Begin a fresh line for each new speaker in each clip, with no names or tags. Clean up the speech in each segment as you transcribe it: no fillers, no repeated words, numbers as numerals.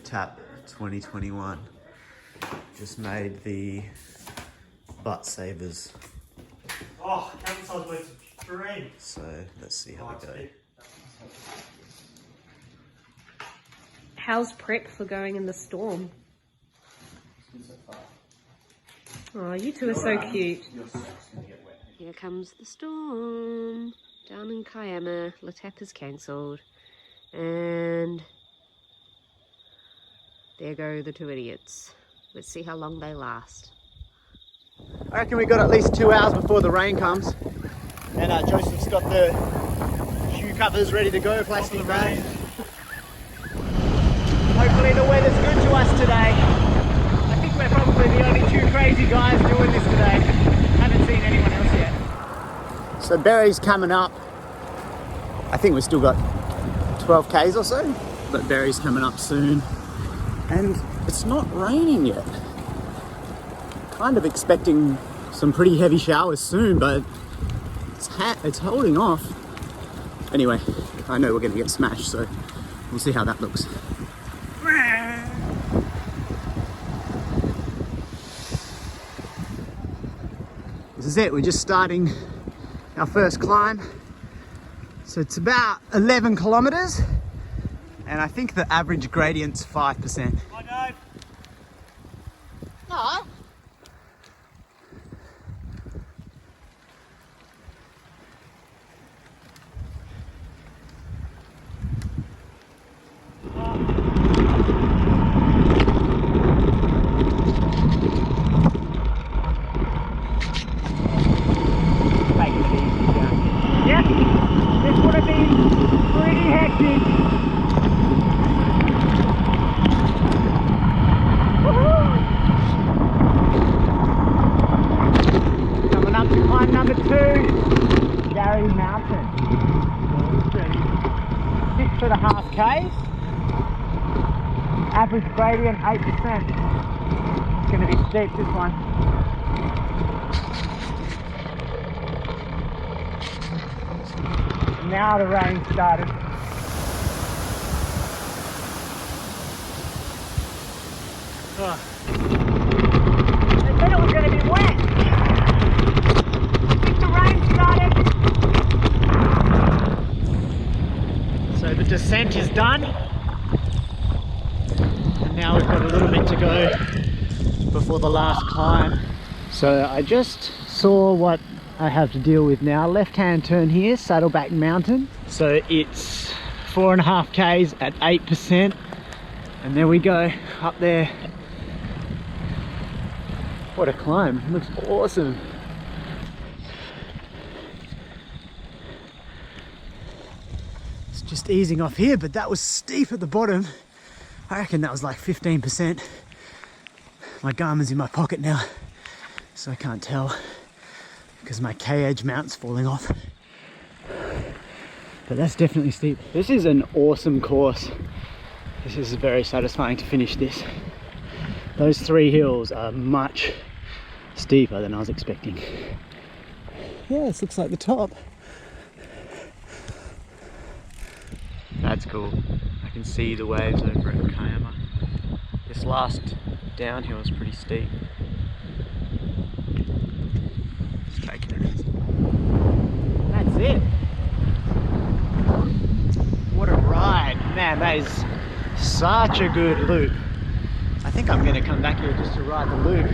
Tap 2021. Just made the butt savers.
Oh, camouflage was a dream.
So let's see how we go.
How's prep for going in the storm? Oh, you two are so cute. Here comes the storm. Down in Kiama, Le Tap is cancelled. And there go the two idiots. Let's see how long they last.
I reckon we got at least 2 hours before the rain comes. And Joseph's got the shoe covers ready to go, placing the rain. Hopefully the weather's good to us today. I think we're probably the only two crazy guys doing this today. Haven't seen anyone else yet. So Berry's coming up. I think we've still got 12 Ks or so, but Berry's coming up soon. And it's not raining yet. Kind of expecting some pretty heavy showers soon, but it's holding off. Anyway, I know we're going to get smashed, so we'll see how that looks. This is it, we're just starting our first climb. So it's about 11 kilometers, and I think the average gradient's 5%.
Hi, Dave.
No. Yes, this would have been pretty hectic. Woohoo! Coming up to climb number 2, Gary Mountain. 6.5 Ks. Average gradient 8%. It's going to be steep, this one. Now the rain started. Oh. They said it was going to be wet. I think the rain started. So the descent is done. And now we've got a little bit to go before the last climb. So I just saw what I have to deal with now. Left hand turn here, Saddleback Mountain. So it's 4.5 Ks at 8%. And there we go, up there. What a climb, it looks awesome. It's just easing off here, but that was steep at the bottom. I reckon that was like 15%. My Garmin's in my pocket now, so I can't tell, because my K-edge mount's falling off. But that's definitely steep. This is an awesome course. This is very satisfying to finish this. Those 3 hills are much steeper than I was expecting. Yeah, this looks like the top. That's cool. I can see the waves over at Kiama. This last downhill is pretty steep. Just taking it easy. That's it. What a ride. Man, that is such a good loop. I think I'm going to come back here just to ride the loop.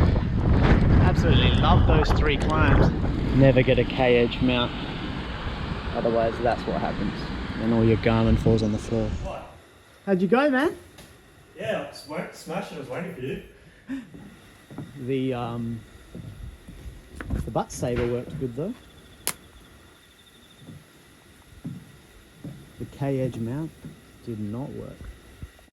Absolutely love those 3 climbs. Never get a K-edge mount. Otherwise that's what happens. And all your Garmin falls on the floor.
What?
How'd you go, man?
Yeah, I smashed it. I was waiting for you.
The butt saver worked good though. The K-edge mount did not work.